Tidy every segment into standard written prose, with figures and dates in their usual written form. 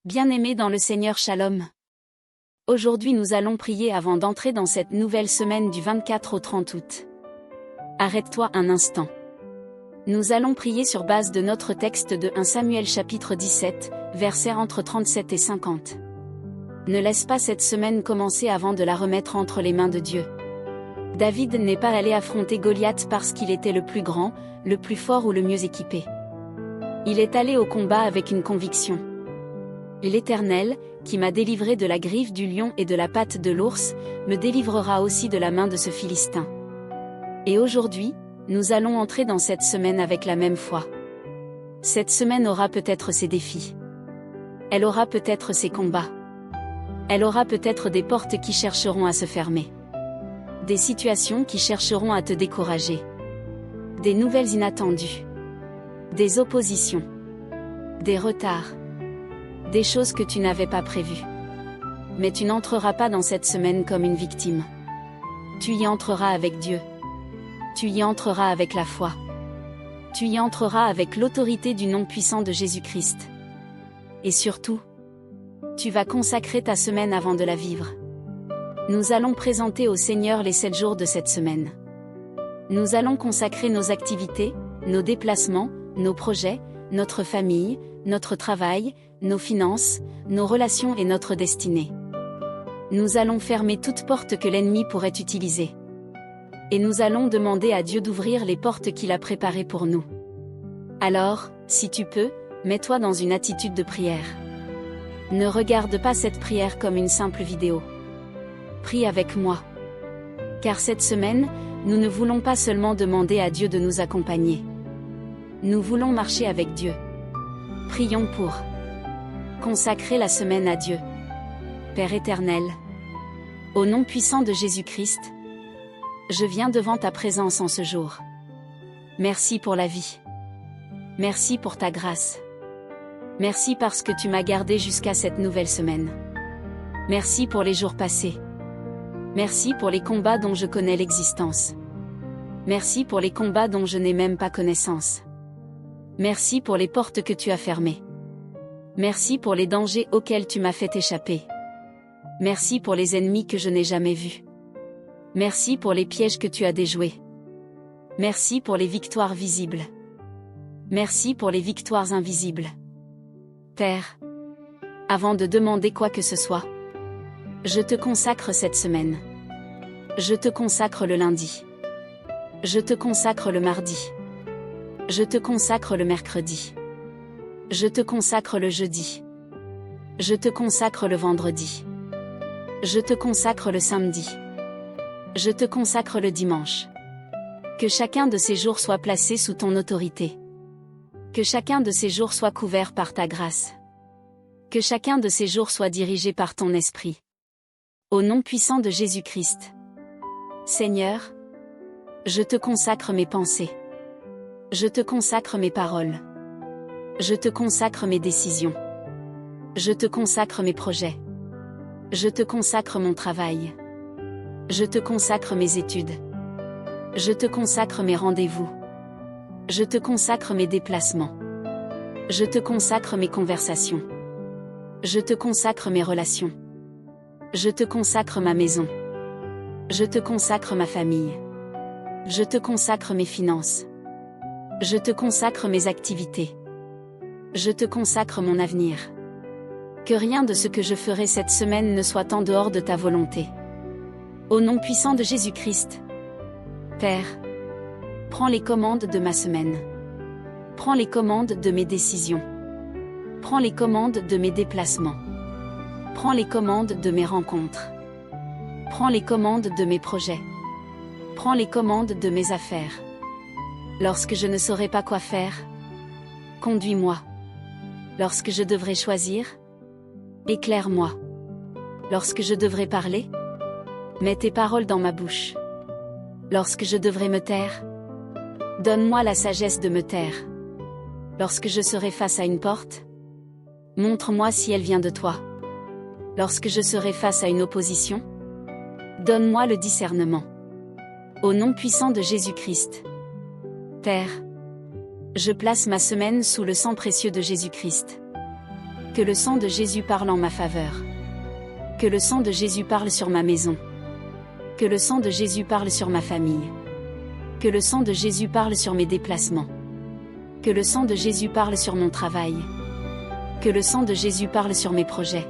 Bien-aimés dans le Seigneur, Shalom. Aujourd'hui nous allons prier avant d'entrer dans cette nouvelle semaine du 24 au 30 août. Arrête-toi un instant. Nous allons prier sur base de notre texte de 1 Samuel chapitre 17, versets entre 37 et 50. Ne laisse pas cette semaine commencer avant de la remettre entre les mains de Dieu. David n'est pas allé affronter Goliath parce qu'il était le plus grand, le plus fort ou le mieux équipé. Il est allé au combat avec une conviction. L'Éternel, qui m'a délivré de la griffe du lion et de la patte de l'ours, me délivrera aussi de la main de ce Philistin. Et aujourd'hui, nous allons entrer dans cette semaine avec la même foi. Cette semaine aura peut-être ses défis. Elle aura peut-être ses combats. Elle aura peut-être des portes qui chercheront à se fermer. Des situations qui chercheront à te décourager. Des nouvelles inattendues. Des oppositions. Des retards. Des choses que tu n'avais pas prévues. Mais tu n'entreras pas dans cette semaine comme une victime. Tu y entreras avec Dieu. Tu y entreras avec la foi. Tu y entreras avec l'autorité du nom puissant de Jésus-Christ. Et surtout, tu vas consacrer ta semaine avant de la vivre. Nous allons présenter au Seigneur les 7 jours de cette semaine. Nous allons consacrer nos activités, nos déplacements, nos projets, notre famille, notre travail, nos finances, nos relations et notre destinée. Nous allons fermer toute porte que l'ennemi pourrait utiliser. Et nous allons demander à Dieu d'ouvrir les portes qu'il a préparées pour nous. Alors, si tu peux, mets-toi dans une attitude de prière. Ne regarde pas cette prière comme une simple vidéo. Prie avec moi. Car cette semaine, nous ne voulons pas seulement demander à Dieu de nous accompagner. Nous voulons marcher avec Dieu. Prions pour consacrer la semaine à Dieu. Père éternel, au nom puissant de Jésus-Christ, je viens devant ta présence en ce jour. Merci pour la vie. Merci pour ta grâce. Merci parce que tu m'as gardé jusqu'à cette nouvelle semaine. Merci pour les jours passés. Merci pour les combats dont je connais l'existence. Merci pour les combats dont je n'ai même pas connaissance. Merci pour les portes que tu as fermées. Merci pour les dangers auxquels tu m'as fait échapper. Merci pour les ennemis que je n'ai jamais vus. Merci pour les pièges que tu as déjoués. Merci pour les victoires visibles. Merci pour les victoires invisibles. Père, avant de demander quoi que ce soit, je te consacre cette semaine. Je te consacre le lundi. Je te consacre le mardi. Je te consacre le mercredi. Je te consacre le jeudi. Je te consacre le vendredi. Je te consacre le samedi. Je te consacre le dimanche. Que chacun de ces jours soit placé sous ton autorité. Que chacun de ces jours soit couvert par ta grâce. Que chacun de ces jours soit dirigé par ton esprit. Au nom puissant de Jésus-Christ. Seigneur, je te consacre mes pensées. Je te consacre mes paroles. Je te consacre mes décisions. Je te consacre mes projets. Je te consacre mon travail. Je te consacre mes études. Je te consacre mes rendez-vous. Je te consacre mes déplacements. Je te consacre mes conversations. Je te consacre mes relations. Je te consacre ma maison. Je te consacre ma famille. Je te consacre mes finances. Je te consacre mes activités. Je te consacre mon avenir. Que rien de ce que je ferai cette semaine ne soit en dehors de ta volonté. Au nom puissant de Jésus-Christ. Père, prends les commandes de ma semaine. Prends les commandes de mes décisions. Prends les commandes de mes déplacements. Prends les commandes de mes rencontres. Prends les commandes de mes projets. Prends les commandes de mes affaires. Lorsque je ne saurai pas quoi faire, conduis-moi. Lorsque je devrai choisir, éclaire-moi. Lorsque je devrai parler, mets tes paroles dans ma bouche. Lorsque je devrai me taire, donne-moi la sagesse de me taire. Lorsque je serai face à une porte, montre-moi si elle vient de toi. Lorsque je serai face à une opposition, donne-moi le discernement. Au nom puissant de Jésus-Christ. Père, je place ma semaine sous le sang précieux de Jésus-Christ. Que le sang de Jésus parle en ma faveur. Que le sang de Jésus parle sur ma maison. Que le sang de Jésus parle sur ma famille. Que le sang de Jésus parle sur mes déplacements. Que le sang de Jésus parle sur mon travail. Que le sang de Jésus parle sur mes projets.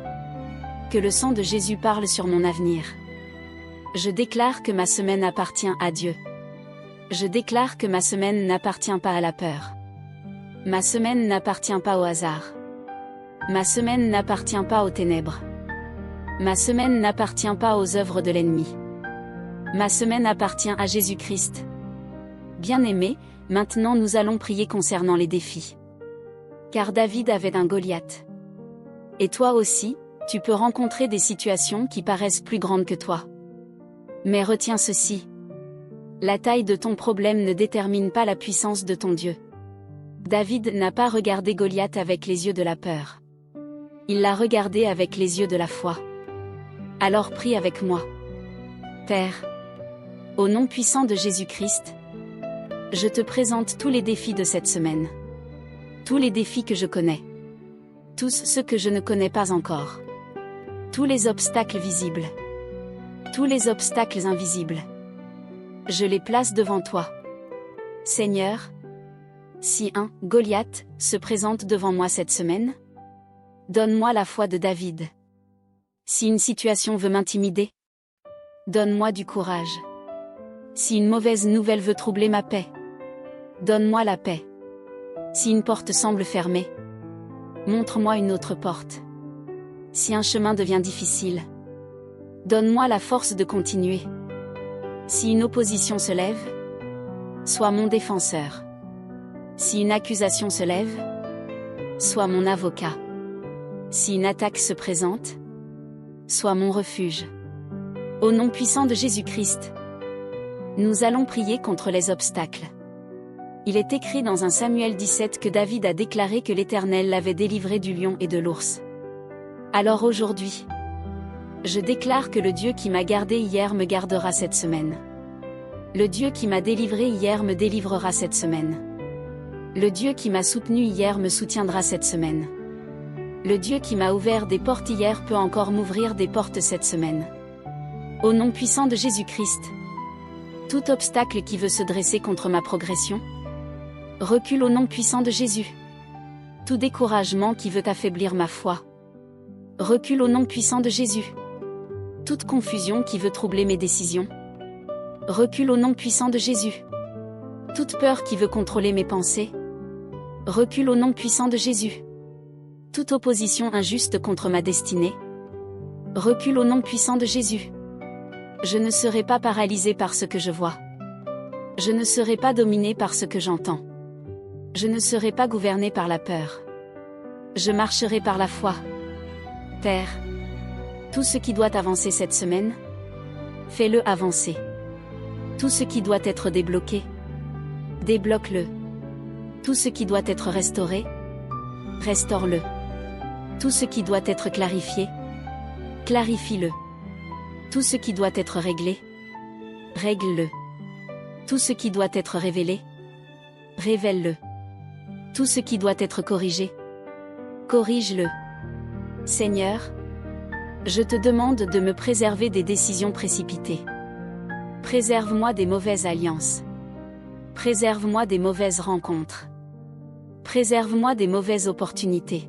Que le sang de Jésus parle sur mon avenir. Je déclare que ma semaine appartient à Dieu. Je déclare que ma semaine n'appartient pas à la peur. Ma semaine n'appartient pas au hasard. Ma semaine n'appartient pas aux ténèbres. Ma semaine n'appartient pas aux œuvres de l'ennemi. Ma semaine appartient à Jésus-Christ. Bien-aimés, maintenant nous allons prier concernant les défis. Car David avait un Goliath. Et toi aussi, tu peux rencontrer des situations qui paraissent plus grandes que toi. Mais retiens ceci. La taille de ton problème ne détermine pas la puissance de ton Dieu. David n'a pas regardé Goliath avec les yeux de la peur. Il l'a regardé avec les yeux de la foi. Alors prie avec moi. Père, au nom puissant de Jésus-Christ, je te présente tous les défis de cette semaine. Tous les défis que je connais. Tous ceux que je ne connais pas encore. Tous les obstacles visibles. Tous les obstacles invisibles. Je les place devant toi. Seigneur, si un Goliath se présente devant moi cette semaine, donne-moi la foi de David. Si une situation veut m'intimider, donne-moi du courage. Si une mauvaise nouvelle veut troubler ma paix, donne-moi la paix. Si une porte semble fermée, montre-moi une autre porte. Si un chemin devient difficile, donne-moi la force de continuer. Si une opposition se lève, sois mon défenseur. Si une accusation se lève, sois mon avocat. Si une attaque se présente, sois mon refuge. Au nom puissant de Jésus-Christ, nous allons prier contre les obstacles. Il est écrit dans 1 Samuel 17 que David a déclaré que l'Éternel l'avait délivré du lion et de l'ours. Alors aujourd'hui, je déclare que le Dieu qui m'a gardé hier me gardera cette semaine. Le Dieu qui m'a délivré hier me délivrera cette semaine. Le Dieu qui m'a soutenu hier me soutiendra cette semaine. Le Dieu qui m'a ouvert des portes hier peut encore m'ouvrir des portes cette semaine. Au nom puissant de Jésus-Christ, tout obstacle qui veut se dresser contre ma progression, recule au nom puissant de Jésus. Tout découragement qui veut affaiblir ma foi, recule au nom puissant de Jésus. Toute confusion qui veut troubler mes décisions, recule au nom puissant de Jésus. Toute peur qui veut contrôler mes pensées, recule au nom puissant de Jésus. Toute opposition injuste contre ma destinée, recule au nom puissant de Jésus. Je ne serai pas paralysé par ce que je vois. Je ne serai pas dominé par ce que j'entends. Je ne serai pas gouverné par la peur. Je marcherai par la foi. Père, tout ce qui doit avancer cette semaine, fais-le avancer. Tout ce qui doit être débloqué, débloque-le. Tout ce qui doit être restauré, restaure-le. Tout ce qui doit être clarifié, clarifie-le. Tout ce qui doit être réglé, règle-le. Tout ce qui doit être révélé, révèle-le. Tout ce qui doit être corrigé, corrige-le. Seigneur, je te demande de me préserver des décisions précipitées. Préserve-moi des mauvaises alliances. Préserve-moi des mauvaises rencontres. Préserve-moi des mauvaises opportunités.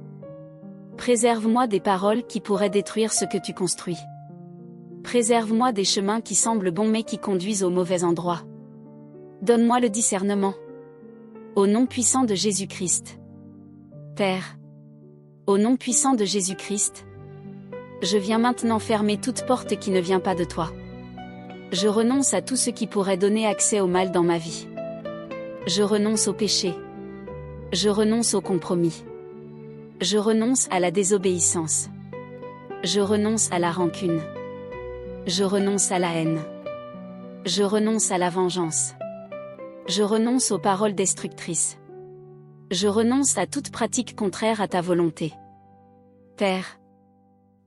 Préserve-moi des paroles qui pourraient détruire ce que tu construis. Préserve-moi des chemins qui semblent bons mais qui conduisent au mauvais endroit. Donne-moi le discernement. Au nom puissant de Jésus-Christ. Père, au nom puissant de Jésus-Christ, je viens maintenant fermer toute porte qui ne vient pas de toi. Je renonce à tout ce qui pourrait donner accès au mal dans ma vie. Je renonce au péché. Je renonce au compromis. Je renonce à la désobéissance. Je renonce à la rancune. Je renonce à la haine. Je renonce à la vengeance. Je renonce aux paroles destructrices. Je renonce à toute pratique contraire à ta volonté. Père,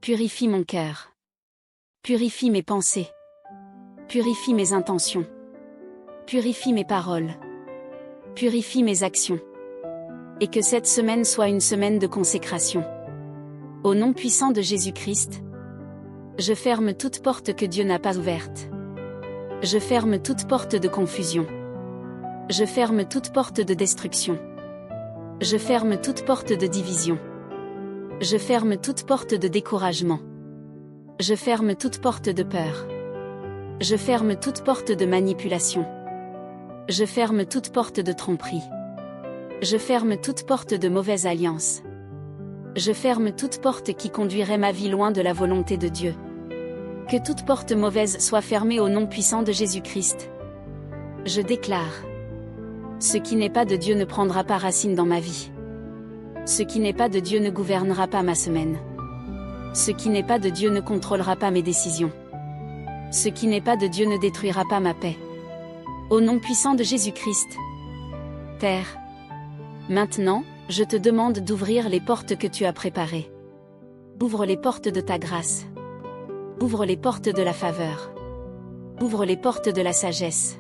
purifie mon cœur. Purifie mes pensées. Purifie mes intentions. Purifie mes paroles. Purifie mes actions. Et que cette semaine soit une semaine de consécration. Au nom puissant de Jésus-Christ, je ferme toute porte que Dieu n'a pas ouverte. Je ferme toute porte de confusion. Je ferme toute porte de destruction. Je ferme toute porte de division. Je ferme toute porte de découragement. Je ferme toute porte de peur. Je ferme toute porte de manipulation. Je ferme toute porte de tromperie. Je ferme toute porte de mauvaise alliance. Je ferme toute porte qui conduirait ma vie loin de la volonté de Dieu. Que toute porte mauvaise soit fermée au nom puissant de Jésus-Christ. Je déclare: ce qui n'est pas de Dieu ne prendra pas racine dans ma vie. Ce qui n'est pas de Dieu ne gouvernera pas ma semaine. Ce qui n'est pas de Dieu ne contrôlera pas mes décisions. Ce qui n'est pas de Dieu ne détruira pas ma paix. Au nom puissant de Jésus-Christ. Père, maintenant, je te demande d'ouvrir les portes que tu as préparées. Ouvre les portes de ta grâce. Ouvre les portes de la faveur. Ouvre les portes de la sagesse.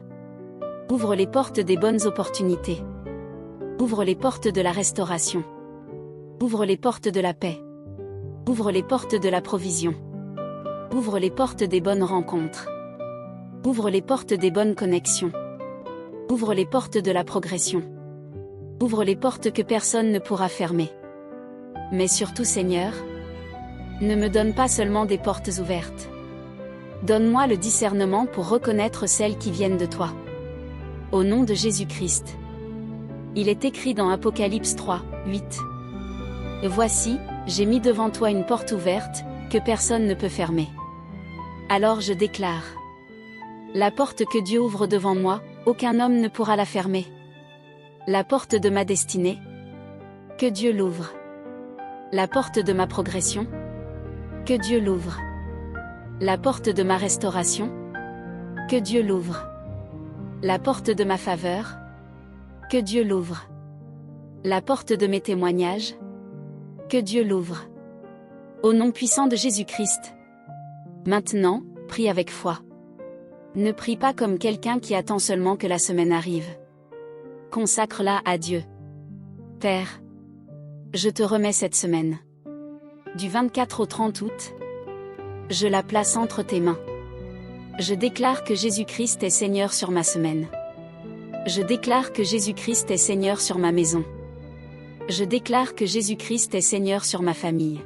Ouvre les portes des bonnes opportunités. Ouvre les portes de la restauration. Ouvre les portes de la paix. Ouvre les portes de la provision. Ouvre les portes des bonnes rencontres. Ouvre les portes des bonnes connexions. Ouvre les portes de la progression. Ouvre les portes que personne ne pourra fermer. Mais surtout, Seigneur, ne me donne pas seulement des portes ouvertes. Donne-moi le discernement pour reconnaître celles qui viennent de toi. Au nom de Jésus-Christ. Il est écrit dans Apocalypse 3, 8. Voici, j'ai mis devant toi une porte ouverte, que personne ne peut fermer. Alors je déclare: la porte que Dieu ouvre devant moi, aucun homme ne pourra la fermer. La porte de ma destinée, que Dieu l'ouvre. La porte de ma progression, que Dieu l'ouvre. La porte de ma restauration, que Dieu l'ouvre. La porte de ma faveur, que Dieu l'ouvre. La porte de mes témoignages, que Dieu l'ouvre. Au nom puissant de Jésus-Christ. Maintenant, prie avec foi. Ne prie pas comme quelqu'un qui attend seulement que la semaine arrive. Consacre-la à Dieu. Père, je te remets cette semaine. Du 24 au 30 août, je la place entre tes mains. Je déclare que Jésus-Christ est Seigneur sur ma semaine. Je déclare que Jésus-Christ est Seigneur sur ma maison. Je déclare que Jésus-Christ est Seigneur sur ma famille.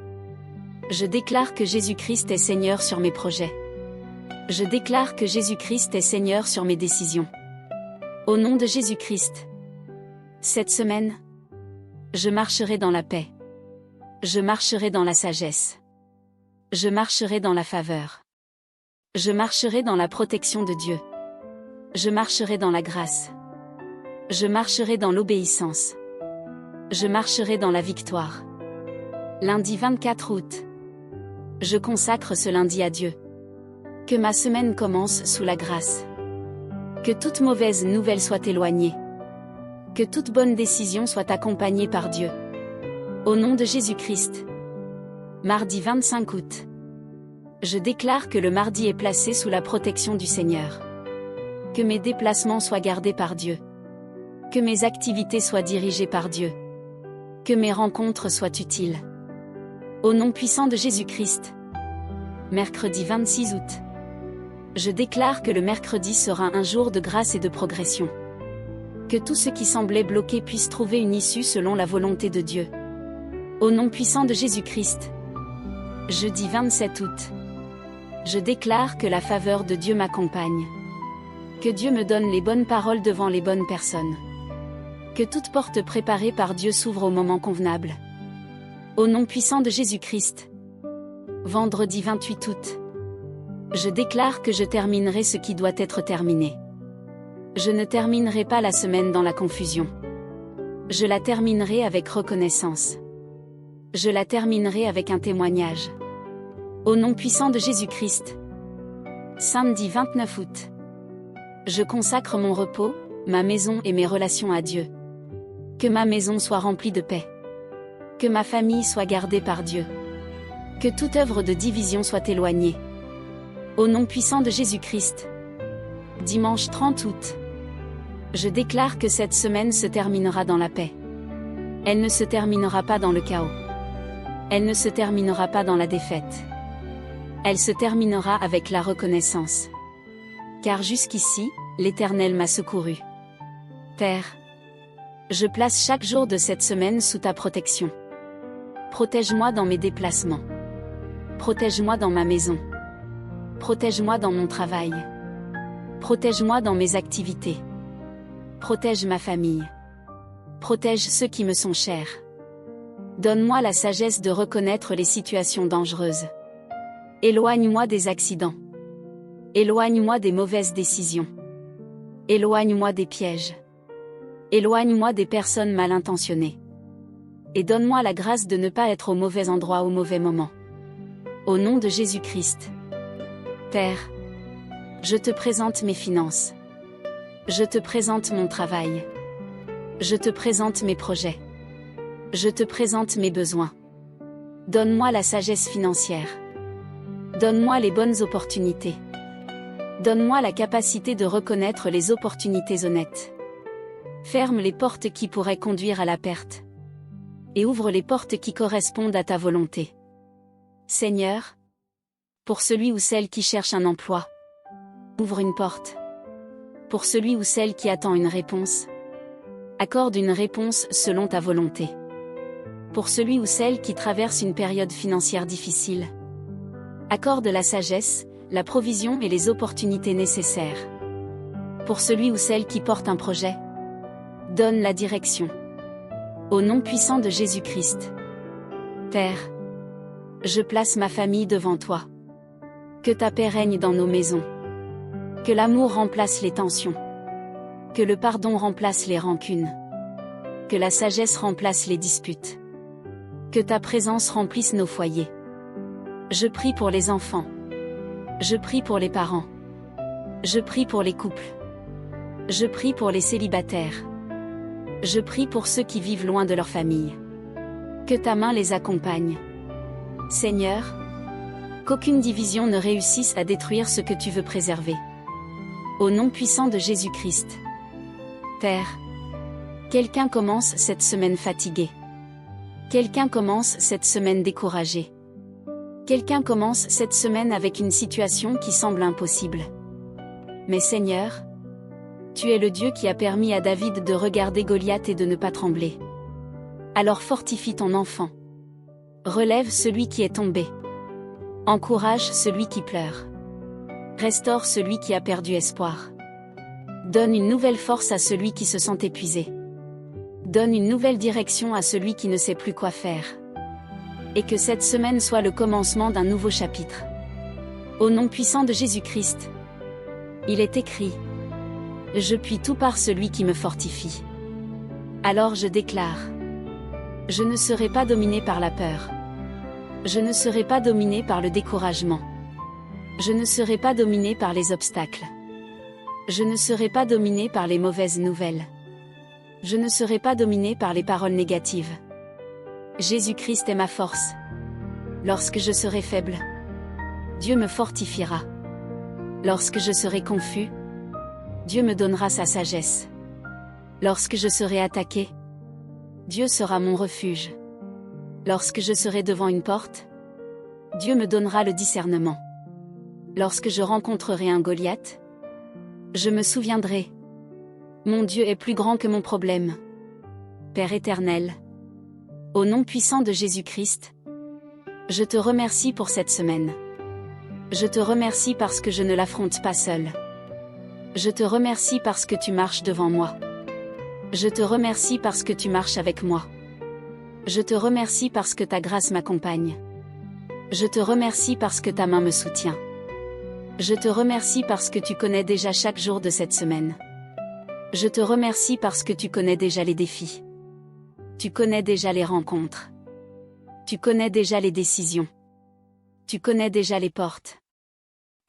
Je déclare que Jésus-Christ est Seigneur sur mes projets. Je déclare que Jésus-Christ est Seigneur sur mes décisions. Au nom de Jésus-Christ. Cette semaine, je marcherai dans la paix. Je marcherai dans la sagesse. Je marcherai dans la faveur. Je marcherai dans la protection de Dieu. Je marcherai dans la grâce. Je marcherai dans l'obéissance. Je marcherai dans la victoire. Lundi 24 août. Je consacre ce lundi à Dieu. Que ma semaine commence sous la grâce. Que toute mauvaise nouvelle soit éloignée. Que toute bonne décision soit accompagnée par Dieu. Au nom de Jésus-Christ. Mardi 25 août. Je déclare que le mardi est placé sous la protection du Seigneur. Que mes déplacements soient gardés par Dieu. Que mes activités soient dirigées par Dieu. Que mes rencontres soient utiles. Au nom puissant de Jésus-Christ. Mercredi 26 août. Je déclare que le mercredi sera un jour de grâce et de progression. Que tout ce qui semblait bloqué puisse trouver une issue selon la volonté de Dieu. Au nom puissant de Jésus-Christ. Jeudi 27 août. Je déclare que la faveur de Dieu m'accompagne. Que Dieu me donne les bonnes paroles devant les bonnes personnes. Que toute porte préparée par Dieu s'ouvre au moment convenable. Au nom puissant de Jésus-Christ. Vendredi 28 août. Je déclare que je terminerai ce qui doit être terminé. Je ne terminerai pas la semaine dans la confusion. Je la terminerai avec reconnaissance. Je la terminerai avec un témoignage. Au nom puissant de Jésus-Christ. Samedi 29 août. Je consacre mon repos, ma maison et mes relations à Dieu. Que ma maison soit remplie de paix. Que ma famille soit gardée par Dieu. Que toute œuvre de division soit éloignée. Au nom puissant de Jésus-Christ. Dimanche 30 août. Je déclare que cette semaine se terminera dans la paix. Elle ne se terminera pas dans le chaos. Elle ne se terminera pas dans la défaite. Elle se terminera avec la reconnaissance. Car jusqu'ici, l'Éternel m'a secouru. Père, je place chaque jour de cette semaine sous ta protection. Protège-moi dans mes déplacements. Protège-moi dans ma maison. Protège-moi dans mon travail. Protège-moi dans mes activités. Protège ma famille. Protège ceux qui me sont chers. Donne-moi la sagesse de reconnaître les situations dangereuses. Éloigne-moi des accidents. Éloigne-moi des mauvaises décisions. Éloigne-moi des pièges. Éloigne-moi des personnes mal intentionnées. Et donne-moi la grâce de ne pas être au mauvais endroit au mauvais moment. Au nom de Jésus-Christ. Père, je te présente mes finances. Je te présente mon travail. Je te présente mes projets. Je te présente mes besoins. Donne-moi la sagesse financière. Donne-moi les bonnes opportunités. Donne-moi la capacité de reconnaître les opportunités honnêtes. Ferme les portes qui pourraient conduire à la perte. Et ouvre les portes qui correspondent à ta volonté. Seigneur, pour celui ou celle qui cherche un emploi, ouvre une porte. Pour celui ou celle qui attend une réponse, accorde une réponse selon ta volonté. Pour celui ou celle qui traverse une période financière difficile, accorde la sagesse, la provision et les opportunités nécessaires. Pour celui ou celle qui porte un projet, donne la direction. Au nom puissant de Jésus-Christ. Père, je place ma famille devant toi. Que ta paix règne dans nos maisons. Que l'amour remplace les tensions. Que le pardon remplace les rancunes. Que la sagesse remplace les disputes. Que ta présence remplisse nos foyers. Je prie pour les enfants. Je prie pour les parents. Je prie pour les couples. Je prie pour les célibataires. Je prie pour ceux qui vivent loin de leur famille. Que ta main les accompagne. Seigneur, qu'aucune division ne réussisse à détruire ce que tu veux préserver. Au nom puissant de Jésus-Christ. Père, quelqu'un commence cette semaine fatigué. Quelqu'un commence cette semaine découragé. Quelqu'un commence cette semaine avec une situation qui semble impossible. Mais Seigneur, tu es le Dieu qui a permis à David de regarder Goliath et de ne pas trembler. Alors fortifie ton enfant. Relève celui qui est tombé. Encourage celui qui pleure. Restaure celui qui a perdu espoir. Donne une nouvelle force à celui qui se sent épuisé. Donne une nouvelle direction à celui qui ne sait plus quoi faire. Et que cette semaine soit le commencement d'un nouveau chapitre. Au nom puissant de Jésus-Christ. Il est écrit: je puis tout par celui qui me fortifie. Alors je déclare: je ne serai pas dominé par la peur. Je ne serai pas dominé par le découragement. Je ne serai pas dominé par les obstacles. Je ne serai pas dominé par les mauvaises nouvelles. Je ne serai pas dominé par les paroles négatives. Jésus-Christ est ma force. Lorsque je serai faible, Dieu me fortifiera. Lorsque je serai confus, Dieu me donnera sa sagesse. Lorsque je serai attaqué, Dieu sera mon refuge. Lorsque je serai devant une porte, Dieu me donnera le discernement. Lorsque je rencontrerai un Goliath, je me souviendrai: mon Dieu est plus grand que mon problème. Père éternel, au nom puissant de Jésus-Christ, je te remercie pour cette semaine. Je te remercie parce que je ne l'affronte pas seul. Je te remercie parce que tu marches devant moi. Je te remercie parce que tu marches avec moi. Je te remercie parce que ta grâce m'accompagne. Je te remercie parce que ta main me soutient. Je te remercie parce que tu connais déjà chaque jour de cette semaine. Je te remercie parce que tu connais déjà les défis. Tu connais déjà les rencontres. Tu connais déjà les décisions. Tu connais déjà les portes.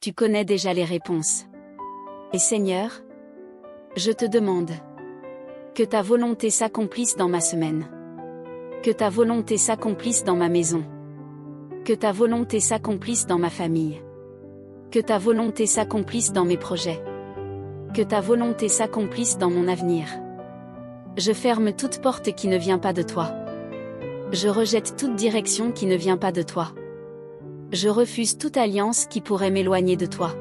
Tu connais déjà les réponses. Et Seigneur, je te demande que ta volonté s'accomplisse dans ma semaine. Que ta volonté s'accomplisse dans ma maison. Que ta volonté s'accomplisse dans ma famille. Que ta volonté s'accomplisse dans mes projets. Que ta volonté s'accomplisse dans mon avenir. Je ferme toute porte qui ne vient pas de toi. Je rejette toute direction qui ne vient pas de toi. Je refuse toute alliance qui pourrait m'éloigner de toi.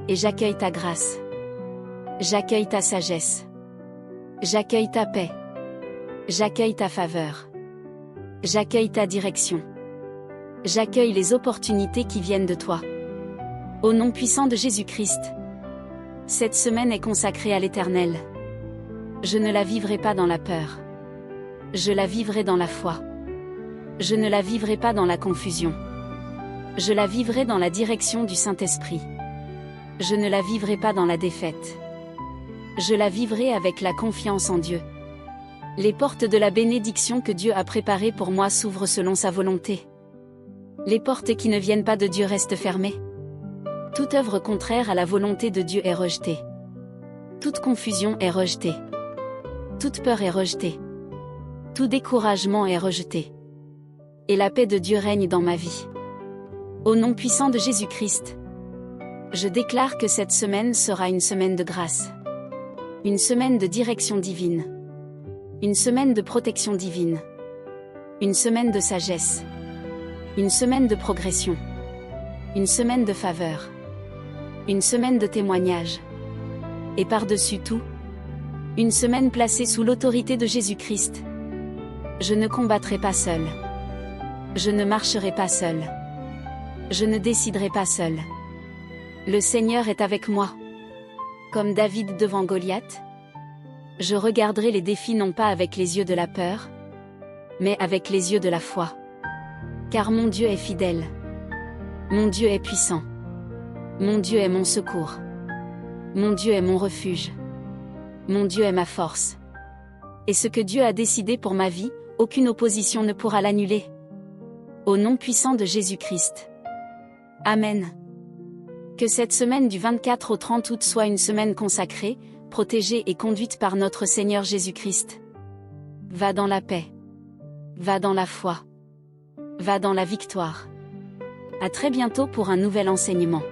Et j'accueille ta grâce. J'accueille ta sagesse. J'accueille ta paix. J'accueille ta faveur. J'accueille ta direction. J'accueille les opportunités qui viennent de toi. Au nom puissant de Jésus-Christ. Cette semaine est consacrée à l'Éternel. Je ne la vivrai pas dans la peur. Je la vivrai dans la foi. Je ne la vivrai pas dans la confusion. Je la vivrai dans la direction du Saint-Esprit. Je ne la vivrai pas dans la défaite. Je la vivrai avec la confiance en Dieu. Les portes de la bénédiction que Dieu a préparées pour moi s'ouvrent selon sa volonté. Les portes qui ne viennent pas de Dieu restent fermées. Toute œuvre contraire à la volonté de Dieu est rejetée. Toute confusion est rejetée. Toute peur est rejetée. Tout découragement est rejeté. Et la paix de Dieu règne dans ma vie. Au nom puissant de Jésus-Christ, je déclare que cette semaine sera une semaine de grâce. Une semaine de direction divine. Une semaine de protection divine. Une semaine de sagesse. Une semaine de progression. Une semaine de faveur. Une semaine de témoignage. Et par-dessus tout, une semaine placée sous l'autorité de Jésus-Christ. Je ne combattrai pas seul. Je ne marcherai pas seul. Je ne déciderai pas seul. Le Seigneur est avec moi. Comme David devant Goliath, je regarderai les défis non pas avec les yeux de la peur, mais avec les yeux de la foi. Car mon Dieu est fidèle. Mon Dieu est puissant. Mon Dieu est mon secours. Mon Dieu est mon refuge. Mon Dieu est ma force. Et ce que Dieu a décidé pour ma vie, aucune opposition ne pourra l'annuler. Au nom puissant de Jésus-Christ. Amen. Que cette semaine du 24 au 30 août soit une semaine consacrée, protégée et conduite par notre Seigneur Jésus-Christ. Va dans la paix. Va dans la foi. Va dans la victoire. À très bientôt pour un nouvel enseignement.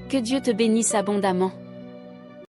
Que Dieu te bénisse abondamment.